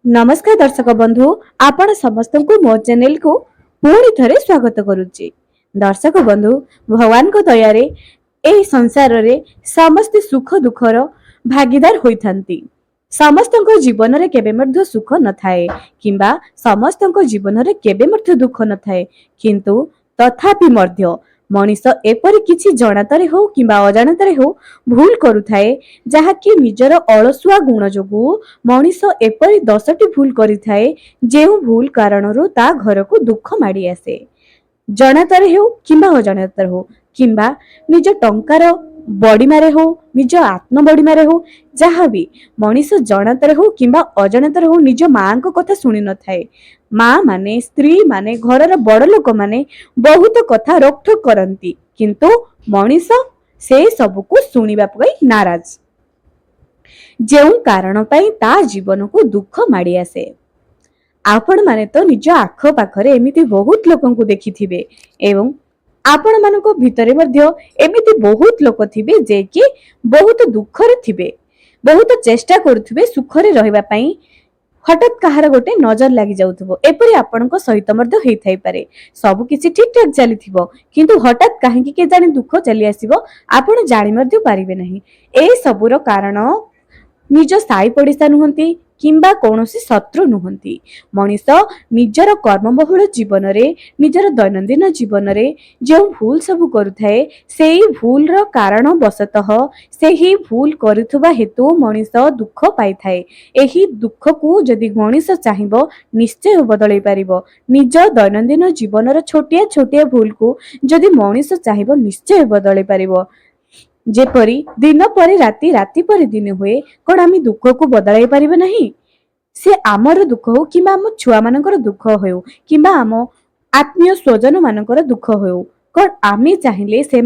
नमस्कार दर्शक बंधु आपण समस्त को मो चैनल को पुणी थरे स्वागत करुच्ची। दर्शक बंधु भगवान को दयारे ए संसार रे समस्त सुख दुखर भागीदार होइथांती। समस्त जीवन रे केबे मध्य सुख न थाए किंबा समस्त जीवन रे केबे मध्य दुख न थाए, किंतु तथापि मध्य मनीष एपरि किछि जणातरे हो किंबा अजाणतरे हो भूल करुथाए, जहाँकि निजर अलसुआ गुण जोगु मनीष एपरि 10टी भूल करिथाए जेउ भूल कारणरू ता घर को दुख माड़ी आसे। जणातरे हो किंबा अजाणतरे हो किंबा निज टंकार बड़ीमारे हो निज आत्म बड़ीमारे हो, जहाँ भी मनीष जणातरे हो किंबा अजाणतरे हो निज माँ को कथा शुणी न थाए। माँ माने स्त्री माने घरर बड़ लोक माने बहुत कथा रोकठोक करती, किंतु मनीष से सबको शुणिबा पई नाराज, जेउ कारण पाई ता जीवन को दुख माड़ी आसे। आपण माने तो निज आख पाखरे एमिति बहुत लोकंकु देखिथिबे एवं आपण मानको भितरे मध्य एमिति बहुत लोक थिबे जे कि बहुत दुखरे थिबे, बहुत चेष्टा करुथिबे सुखरे रहिबा पई। हठात कहार गोटे नजर लगी जाउथबो, एपरि आपणको सहित मध्य हेइ थाइ पारे। सब किछि ठीक ठाक चलिथिबो, किंतु हठात काहेकि के जानि दुख चली आसीबो आपण जानि मध्य पारिबे नाही। ए सबुर कारण निज साई पड़िशा नुहंती किंबा कौनसी शत्रु नुहंती। मनीष निजर कर्मबहुल जीवन रे निजर दैनंदिन जीवन रे जो भूल सब करुथाए सेही भूल रो कारण वशतः सेही भूल करुथुबा हेतु मनीष दुख पाई थाए। एही दुख को जदि मनीष चाहिबो निश्चय बदलै पारिबो। निज दैनंदिन जीवन रो छोटिया छोटिया भूल को जदि मनीष चाहिबो निश्चय बदलै पारिबो। जेपरी दिन पर राति राति पर दिन हुए, कौन आम दुख को बदलाई पारिबे नहीं? से आमर दुख हो कि आम छुआ मानकर दुख हो कि आम आत्मीय स्वजन मानकर दुख हो, कौन आम चाहिए से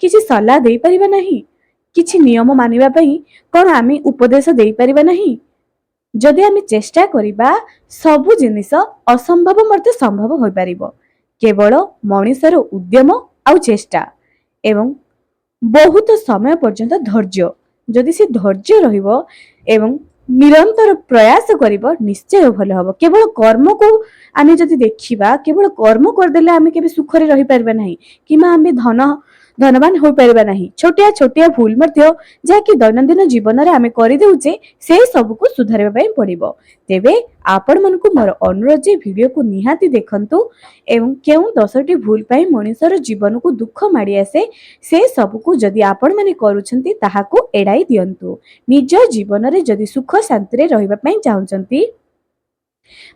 किसी सलाह दे परिबा नहीं? किछि नियम मानिबा पई कौन आम उपदेश दे परिबा नहीं? जदि आम चेष्टा करिबा सबु जिनिस असंभव मते संभव होई परिबो। केवल मनीषर उद्यम आउ चेष्टा एवं बहुत समय पर्यंत धैर्य, जदि से धैर्य रहिबो एवं निरंतर प्रयास करिबो निश्चय भल हबो। केवल कर्म को आमे जदि देखिबा, केवल कर्म कर देले आमे केबे सुखरे रहि परबा नाही किमा आमे धनवान हो परबा नाही। छोटिया छोटिया भूल मध्य जाकि दैनंदिन जीवन रे आमे करि देउचे से सब को सुधारबा पई पड़िबो। तेबे आपण मनकु मोर अनुरोध जे वीडियो को निहाती देखंतु एवं केउ 10टी भूल पाई मनीषर जीवन को दुख माड़ी आसे से सब को जदि आपण माने करूछंती ताहाको एड़ाई दियंतु। निज जीवन रे जदि सुख शांति रे रहिबा पई चाहुचंती,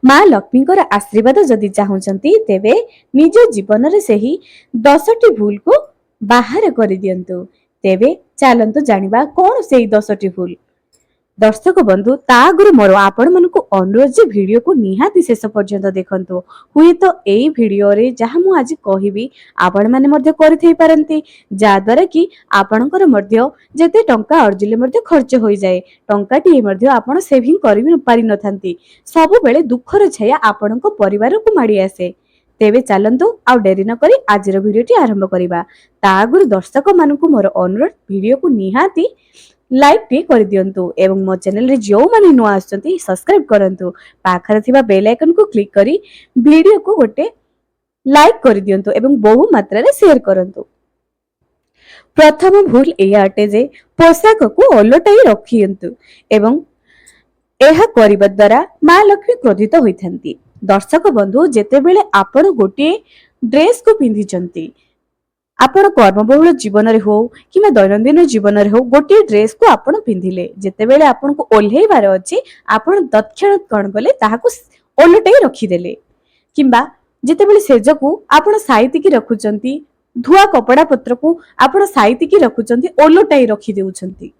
माँ लक्ष्मीकर आशीर्वाद जदि चाहुचंती, तेबे निज जीवन रे सेही 10टी भूल को बाहर कर दियंतु। तेबे चलंतु जानिबा कौन सेही 10टी भूल। दर्शक बंधु ता आगुरु मोर आपण मानकु अनुरोध जे वीडियो को निहाती शेष पर्यंत देखंतु। हुए तो एई वीडियो रे जहा मु आज कहिबी आपण माने मध्य करिथै पारंती, जा द्वारा कि आपणकर मध्य जेते टंका अर्जिले मध्य खर्च होई जाय, टंकाटी मध्य आपण सेविंग करि पारि नथांती। सब बेले दुखर छाया आपणको परिवार को माडी आसे। तेबे चलंतु आ डेरी न करी आजिर वीडियोटी आरंभ करिबा। ता आगुरु दर्शक मानकु मोर अनुरोध वीडियो को निहाती लाइक टी कर दियंतु एवं मो चैनल रे जो माने नुआ आछंती सब्सक्राइब करंतु। पाखरे थिबा बेल आइकन को क्लिक करी वीडियो को गोटे लाइक कर दियंतु एवं बहु मात्रा रे शेयर करंतु। प्रथम भूल एया अटे जे पोशाक को ओलटाई रखियंतु एवं एहा करिबा द्वारा मां लक्ष्मी क्रोधित होइथांती। दर्शक बंधु जेते बेले आपण गोटे ड्रेस को पिंधिचंती, आपण कर्मबहुल जीवन रे हो कि दैनंदिन जीवन रे हो, गोटे ड्रेस को आपण पिंधिले जेते बेले आपण को ओल्हेइबार अछि, आपण तत्क्षणात कण गले ताहाको ओलटाई रखिदेले किंबा जेते बेले सेज को आपण साइति की रखुचंती, धुआ कपड़ा पत्र को आपण साइति की रखुचंती, ओलटाई रखि देउचंती।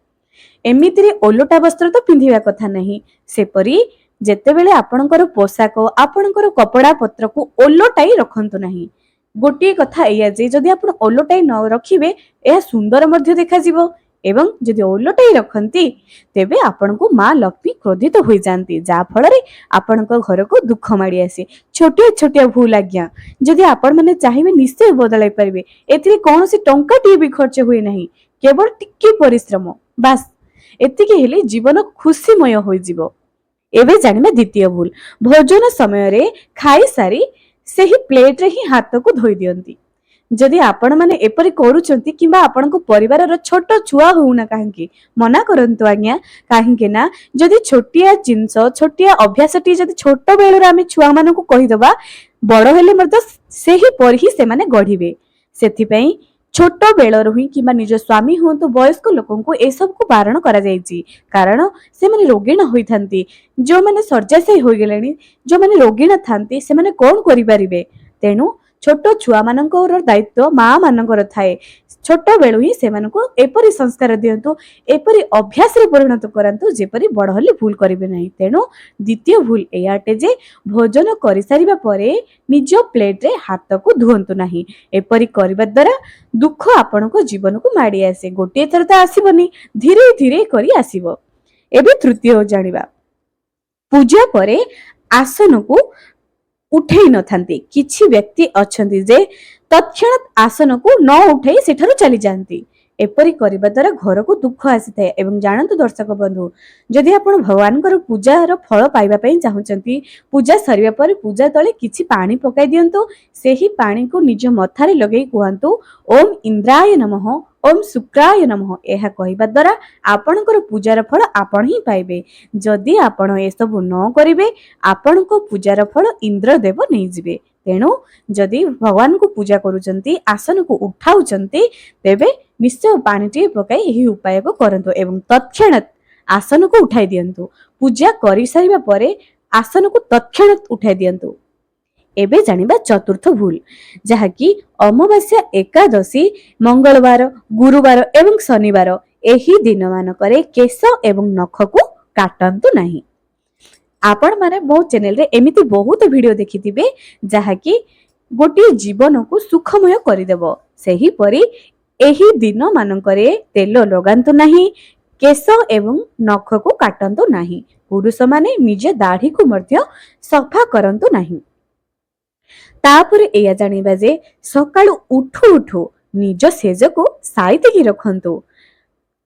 एमिति रे ओलटा वस्त्र तो पिंधिबा कथा नहीं। सेपरी जेते बेले आपणकर पोशाक आपणकर कपड़ा पत्र को ओलटाई रखंतु नहीं। गोटे कथा एया जे जदि आपण ओलटाई न रखिबे एहा सुंदर मध्य देखा जिवो एवं जदि ओलटाई रखंती तेबे आपनको मां लक्ष्मी क्रोधित होई जानती, जा फल रे आपनको घर को दुख माड़ी आसे। छोटिया छोटिया भूल आज्ञा जदि आपण माने चाहिबे निश्चय बदलाई परिबे। एथिरे कोनोसी टंका टी भी खर्च होई नाही, केवल टिके परिश्रम बास। एतिके हेले जीवन खुशीमय होई जिवो। ଏବେ ଜାଣିବା ଦ୍ୱିତୀୟ ଭୁଲ। ଭୋଜନ ସମୟରେ ଖାଇସାରି ସେହି ପ୍ଲେଟରେ ହିଁ ହାତକୁ ଧୋଇ ଦିଅନ୍ତି। ଯଦି ଆପଣମାନେ ଏପରି କରୁଛନ୍ତି କିମ୍ବା ଆପଣଙ୍କ ପରିବାରର ଛୋଟ ଛୁଆ ହଉନା କାହିଁକି, ମନା କରନ୍ତୁ ଆଜ୍ଞା। କାହିଁକି ନା ଯଦି ଛୋଟିଆ ଜିନିଷ, ଛୋଟିଆ ଅଭ୍ୟାସଟିଏ ଯଦି ଛୋଟ ବେଳରୁ ଆମେ ଛୁଆମାନଙ୍କୁ କହିଦବା, ବଡ ହେଲେ ମଧ୍ୟ ସେହିପରି ହିଁ ସେମାନେ ଗଢିବେ। ସେଥିପାଇଁ ଛୋଟ ବେଳରୁ ହିଁ କିମ୍ବା ନିଜ ସ୍ୱାମୀ ହୁଅନ୍ତୁ, ବୟସ୍କ ଲୋକଙ୍କୁ ଏସବୁକୁ ବାରଣ କରାଯାଇଛି। କାରଣ ସେମାନେ ରୋଗୀଣ ହୋଇଥାନ୍ତି। ଯୋଉମାନେ ଶଯ୍ୟାଶାୟୀ ହୋଇଗଲେଣି, ଯୋଉମାନେ ରୋଗୀଣ ଥାନ୍ତି, ସେମାନେ କଣ କରିପାରିବେ? ତେଣୁ ଛୋଟ ଛୁଆ ମାନଙ୍କର ଦାୟିତ୍ୱ ମା ମାନଙ୍କର ଥାଏ। ଛୋଟ ବେଳୁ ହିଁ ସେମାନଙ୍କୁ ଏପରି ସଂସ୍କାର ଦିଅନ୍ତୁ, ଏପରି ଅଭ୍ୟାସରେ ପରିଣତ କରାନ୍ତୁ, ଯେପରି ବଡ ହେଲେ ଭୁଲ କରିବେ ନାହିଁ। ତେଣୁ ଦ୍ୱିତୀୟ ଭୁଲ ଏଇଆ ଅଟେ ଯେ ଭୋଜନ କରିସାରିବା ପରେ ନିଜ ପ୍ଲେଟରେ ହାତକୁ ଧୁଅନ୍ତୁ ନାହିଁ। ଏପରି କରିବା ଦ୍ୱାରା ଦୁଃଖ ଆପଣଙ୍କ ଜୀବନକୁ ମାଡି ଆସେ। ଗୋଟିଏ ଥର ତ ଆସିବନି, ଧୀରେ ଧୀରେ କରି ଆସିବ। ଏବେ ତୃତୀୟ ଜାଣିବା, ପୂଜା ପରେ ଆସନକୁ ଉଠେଇ ନଥାନ୍ତି। କିଛି ବ୍ୟକ୍ତି ଅଛନ୍ତି ଯେ ତତ୍କ୍ଷଣାତ ଆସନକୁ ନ ଉଠେଇ ସେଠାରୁ ଚାଲିଯାଆନ୍ତି। ଏପରି କରିବା ଦ୍ୱାରା ଘରକୁ ଦୁଃଖ ଆସିଥାଏ। ଏବଂ ଜାଣନ୍ତୁ ଦର୍ଶକ ବନ୍ଧୁ, ଯଦି ଆପଣ ଭଗବାନଙ୍କର ପୂଜାର ଫଳ ପାଇବା ପାଇଁ ଚାହୁଁଛନ୍ତି, ପୂଜା ସରିବା ପରେ ପୂଜା ତଳେ କିଛି ପାଣି ପକାଇ ଦିଅନ୍ତୁ। ସେହି ପାଣିକୁ ନିଜ ମଥାରେ ଲଗେଇ କୁହନ୍ତୁ, ଓಂ ଇନ୍ଦ୍ରାୟ ନମଃ, ଓಂ ଶୁକ୍ରାୟ ନମଃ। ଏହା କହିବା ଦ୍ୱାରା ଆପଣଙ୍କର ପୂଜାର ଫଳ ଆପଣ ହିଁ ପାଇବେ। ଯଦି ଆପଣ ଏସବୁ ନ କରିବେ, ଆପଣଙ୍କ ପୂଜାର ଫଳ ଇନ୍ଦ୍ରଦେବ ନେଇଯିବେ। ତେଣୁ ଯଦି ଭଗବାନଙ୍କୁ ପୂଜା କରୁଛନ୍ତି, ଆସନକୁ ଉଠାଉଛନ୍ତି, ତେବେ ନିଶ୍ଚୟ ପାଣିଟିଏ ପକାଇ ଏହି ଉପାୟକୁ କରନ୍ତୁ ଏବଂ ତତ୍କ୍ଷଣାତ ଆସନକୁ ଉଠାଇ ଦିଅନ୍ତୁ। ପୂଜା କରିସାରିବା ପରେ ଆସନକୁ ତତ୍କ୍ଷଣାତ ଉଠାଇ ଦିଅନ୍ତୁ। ଏବେ ଜାଣିବା ଚତୁର୍ଥ ଭୁଲ, ଯାହାକି ଅମାବାସ୍ୟା, ଏକାଦଶୀ, ମଙ୍ଗଳବାର, ଗୁରୁବାର ଏବଂ ଶନିବାର ଏହି ଦିନମାନଙ୍କରେ କେଶ ଏବଂ ନଖକୁ କାଟନ୍ତୁ ନାହିଁ। ଆପଣମାନେ ମୋ ଚ୍ୟାନେଲରେ ଏମିତି ବହୁତ ଭିଡିଓ ଦେଖିଥିବେ ଯାହାକି ଗୋଟିଏ ଜୀବନକୁ ସୁଖମୟ କରିଦେବ। ସେହିପରି ଏହି ଦିନ ମାନଙ୍କରେ ତେଲ ଲଗାନ୍ତୁ ନାହିଁ, କେଶ ଏବଂ ନଖକୁ କାଟନ୍ତୁ ନାହିଁ। ପୁରୁଷମାନେ ନିଜ ଦାଢ଼ିକୁ ମଧ୍ୟ ସଫା କରନ୍ତୁ ନାହିଁ। ତାପରେ ଏଇଆ ଜାଣିବା ଯେ ସକାଳୁ ଉଠୁ ଉଠୁ ନିଜ ସେଜକୁ ସାଇତିକି ରଖନ୍ତୁ।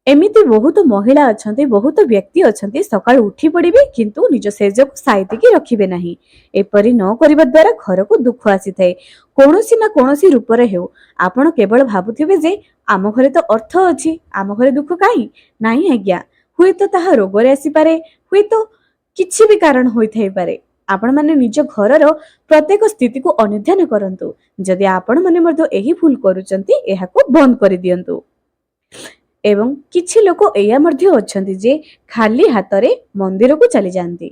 ଏମିତି ବହୁତ ମହିଳା ଅଛନ୍ତି, ବହୁତ ବ୍ୟକ୍ତି ଅଛନ୍ତି, ସକାଳୁ ଉଠି ପଡ଼ିବେ କିନ୍ତୁ ନିଜ ସେଜକୁ ସାଇତିକି ରଖିବେ ନାହିଁ। ଏପରି ନ କରିବା ଦ୍ୱାରା ଘରକୁ ଦୁଃଖ ଆସିଥାଏ। କୌଣସି ନା କୌଣସି ରୂପରେ ହେଉ, ଆପଣ କେବଳ ଭାବୁଥିବେ ଯେ ଆମ ଘରେ ତ ଅର୍ଥ ଅଛି, ଆମ ଘରେ ଦୁଃଖ କାହିଁ? ନାହିଁ ଆଜ୍ଞା, ହୁଏତ ତାହା ରୋଗରେ ଆସିପାରେ, ହୁଏତ କିଛି ବି କାରଣ ହୋଇଥାଇପାରେ। ଆପଣମାନେ ନିଜ ଘରର ପ୍ରତ୍ୟେକ ସ୍ଥିତିକୁ ଅନୁଧ୍ୟାନ କରନ୍ତୁ। ଯଦି ଆପଣମାନେ ମଧ୍ୟ ଏହି ଭୁଲ କରୁଛନ୍ତି, ଏହାକୁ ବନ୍ଦ କରିଦିଅନ୍ତୁ। ଏବଂ କିଛି ଲୋକ ଏଇଆ ମଧ୍ୟ ଅଛନ୍ତି ଯେ ଖାଲି ହାତରେ ମନ୍ଦିରକୁ ଚାଲିଯାଆନ୍ତି।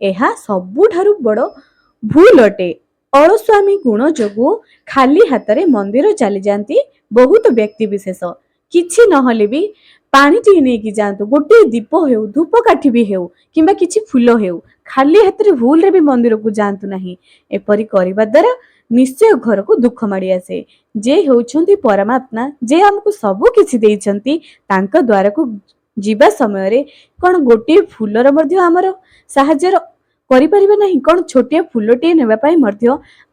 ଏହା ସବୁଠାରୁ ବଡ଼ ଭୁଲ ଅଟେ। ଅଳସୁଆମୀ ଗୁଣ ଯୋଗୁଁ ଖାଲି ହାତରେ ମନ୍ଦିର ଚାଲିଯାଆନ୍ତି ବହୁତ ବ୍ୟକ୍ତି ବିଶେଷ। କିଛି ନହେଲେ ବି ପାଣିଟିଏ ନେଇକି ଯାଆନ୍ତୁ, ଗୋଟିଏ ଦୀପ ହେଉ, ଧୂପକାଠି ବି ହେଉ କିମ୍ବା କିଛି ଫୁଲ ହେଉ, ଖାଲି ହାତରେ ଭୁଲରେ ବି ମନ୍ଦିରକୁ ଯାଆନ୍ତୁ ନାହିଁ। ଏପରି କରିବା ଦ୍ୱାରା ନିଶ୍ଚୟ ଘରକୁ ଦୁଃଖ ମାଡ଼ି ଆସେ। ଯେ ହେଉଛନ୍ତି ପରମାତ୍ମା, ଯେ ଆମକୁ ସବୁ କିଛି ଦେଇଛନ୍ତି, ତାଙ୍କ ଦ୍ୱାରକୁ ଯିବା ସମୟରେ କଣ ଗୋଟିଏ ଫୁଲର ମଧ୍ୟ ଆମର ସାହାଯ୍ୟ କରିପାରିବା ନାହିଁ? କଣ ଛୋଟିଆ ଫୁଲଟିଏ ନେବା ପାଇଁ ମଧ୍ୟ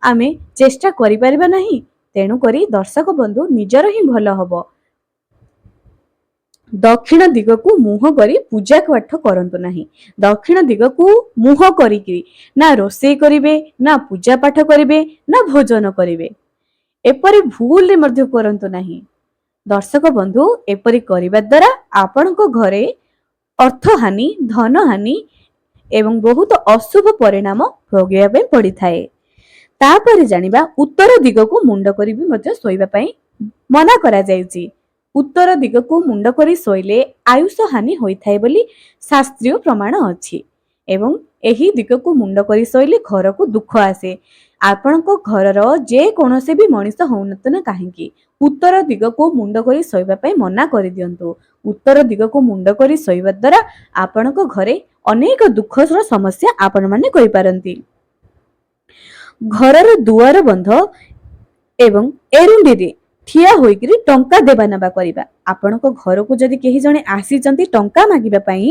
ଆମେ ଚେଷ୍ଟା କରିପାରିବା ନାହିଁ? ତେଣୁକରି ଦର୍ଶକ ବନ୍ଧୁ, ନିଜର ହିଁ ଭଲ ହବ। ଦକ୍ଷିଣ ଦିଗକୁ ମୁହଁ କରି ପୂଜା ପାଠ କରନ୍ତୁ ନାହିଁ। ଦକ୍ଷିଣ ଦିଗକୁ ମୁହଁ କରିକି ନା ରୋଷେଇ କରିବେ, ନା ପୂଜା ପାଠ କରିବେ, ନା ଭୋଜନ କରିବେ। ଏପରି ଭୁଲରେ ମଧ୍ୟ କରନ୍ତୁ ନାହିଁ। ଦର୍ଶକ ବନ୍ଧୁ, ଏପରି କରିବା ଦ୍ୱାରା ଆପଣଙ୍କ ଘରେ ଅର୍ଥହାନି, ଧନହାନି ଏବଂ ବହୁତ ଅଶୁଭ ପରିଣାମ ଭୋଗିବା ପାଇଁ ପଡ଼ିଥାଏ। ତାପରେ ଜାଣିବା, ଉତ୍ତର ଦିଗକୁ ମୁଣ୍ଡ କରି ମଧ୍ୟ ଶୋଇବା ପାଇଁ ମନା କରାଯାଇଛି। ଉତ୍ତର ଦିଗକୁ ମୁଣ୍ଡ କରି ଶୋଇଲେ ଆୟୁଷ ହାନି ହୋଇଥାଏ ବୋଲି ଶାସ୍ତ୍ରୀୟ ପ୍ରମାଣ ଅଛି। ଏବଂ ଏହି ଦିଗକୁ ମୁଣ୍ଡ କରି ଶୋଇଲେ ଘରକୁ ଦୁଃଖ ଆସେ। ଆପଣଙ୍କ ଘରର ଯେ କୌଣସି ବି ମଣିଷ ହଉନନ୍ତୁ ନା କାହିଁକି, ଉତ୍ତର ଦିଗକୁ ମୁଣ୍ଡ କରି ଶୋଇବା ପାଇଁ ମନା କରିଦିଅନ୍ତୁ। ଉତ୍ତର ଦିଗକୁ ମୁଣ୍ଡ କରି ଶୋଇବା ଦ୍ୱାରା ଆପଣଙ୍କ ଘରେ ଅନେକ ଦୁଃଖର ସମସ୍ୟା ଆପଣମାନେ କରିପାରନ୍ତି। ଘରର ଦୁଆର ବନ୍ଧ ଏବଂ ଏରୁଣ୍ଡିରେ ଠିଆ ହୋଇକରି ଟଙ୍କା ଦେବା ନେବା କରିବା। ଆପଣଙ୍କ ଘରକୁ ଯଦି କେହି ଜଣେ ଆସିଛନ୍ତି ଟଙ୍କା ମାଗିବା ପାଇଁ,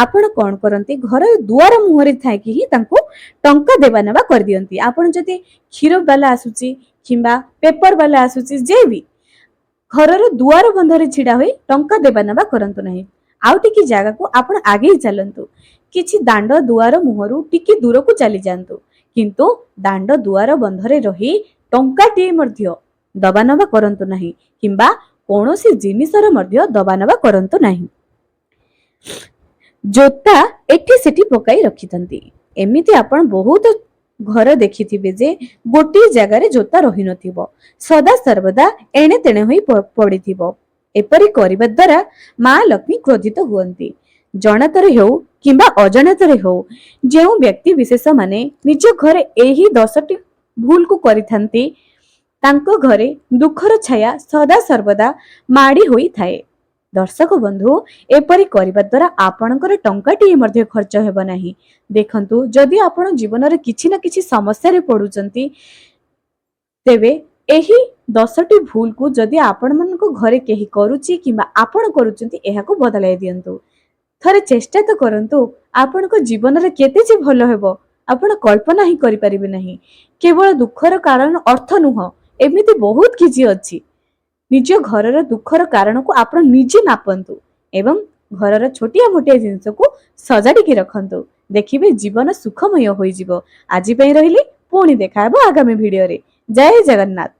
ଆପଣ କଣ କରନ୍ତି, ଘର ଦୁଆର ମୁହଁରେ ଥାଇକି ହିଁ ତାଙ୍କୁ ଟଙ୍କା ଦେବା ନେବା କରିଦିଅନ୍ତି। ଆପଣ ଯଦି କ୍ଷୀର ବାଲା ଆସୁଛି କିମ୍ବା ପେପର ବାଲା ଆସୁଛି, ଯେ ବି ଘରର ଦୁଆର ବନ୍ଧରେ ଛିଡା ହୋଇ ଟଙ୍କା ଦେବା ନେବା କରନ୍ତୁ ନାହିଁ। ଆଉ ଟିକେ ଜାଗାକୁ ଆପଣ ଆଗେଇ ଚାଲନ୍ତୁ। କିଛି ଦାଣ୍ଡ ଦୁଆର ମୁହଁରୁ ଟିକେ ଦୂରକୁ ଚାଲି ଯାଆନ୍ତୁ, କିନ୍ତୁ ଦାଣ୍ଡ ଦୁଆର ବନ୍ଧରେ ରହି ଟଙ୍କାଟିଏ ମଧ୍ୟ ଦବା ନବା କରନ୍ତୁ ନାହିଁ କିମ୍ବା କୌଣସି ଜିନିଷର ମଧ୍ୟ ଦବା ନବା କରନ୍ତୁ ନାହିଁ। ଜୋତା ଏଠି ସେଠି ପକାଇ ରଖିଥାନ୍ତି। ଏମିତି ଆପଣ ବହୁତ ଘର ଦେଖିଥିବେ ଯେ ଗୋଟିଏ ଜାଗାରେ ଜୋତା ରହିନଥିବ, ସଦା ସର୍ବଦା ଏଣେ ତେଣେ ହୋଇ ପଡିଥିବ। ଏପରି କରିବା ଦ୍ୱାରା ମା ଲକ୍ଷ୍ମୀ କ୍ରୋଧିତ ହୁଅନ୍ତି। ଜଣାତରେ ହେଉ କିମ୍ବା ଅଜାଣତରେ ହେଉ, ଯେଉଁ ବ୍ୟକ୍ତି ବିଶେଷ ମାନେ ନିଜ ଘରେ ଏହି 10ଟି ଭୁଲକୁ କରିଥାନ୍ତି, ତାଙ୍କ ଘରେ ଦୁଃଖର ଛାୟା ସଦା ସର୍ବଦା ମାଡ଼ି ହୋଇଥାଏ। ଦର୍ଶକ ବନ୍ଧୁ, ଏପରି କରିବା ଦ୍ୱାରା ଆପଣଙ୍କର ଟଙ୍କାଟିଏ ମଧ୍ୟ ଖର୍ଚ୍ଚ ହେବ ନାହିଁ। ଦେଖନ୍ତୁ, ଯଦି ଆପଣ ଜୀବନରେ କିଛି ନା କିଛି ସମସ୍ୟାରେ ପଡୁଛନ୍ତି, ତେବେ ଏହି 10ଟି ଭୁଲକୁ ଯଦି ଆପଣମାନଙ୍କ ଘରେ କେହି କରୁଛି କିମ୍ବା ଆପଣ କରୁଛନ୍ତି, ଏହାକୁ ବଦଳାଇ ଦିଅନ୍ତୁ। ଥରେ ଚେଷ୍ଟା ତ କରନ୍ତୁ, ଆପଣଙ୍କ ଜୀବନରେ କେତେ ଯେ ଭଲ ହେବ ଆପଣ କଳ୍ପନା ହିଁ କରିପାରିବେ ନାହିଁ। କେବଳ ଦୁଃଖର କାରଣ ଅର୍ଥ ନୁହଁ, ଏମିତି ବହୁତ କିଛି ଅଛି। ନିଜ ଘରର ଦୁଃଖର କାରଣକୁ ଆପଣ ନିଜେ ମାପନ୍ତୁ ଏବଂ ଘରର ଛୋଟିଆ ମୋଟିଆ ଜିନିଷକୁ ସଜାଡ଼ିକି ରଖନ୍ତୁ। ଦେଖିବେ ଜୀବନ ସୁଖମୟ ହୋଇଯିବ। ଆଜି ପାଇଁ ରହିଲି, ପୁଣି ଦେଖା ହେବ ଆଗାମୀ ଭିଡିଓରେ। ଜୟ ଜଗନ୍ନାଥ।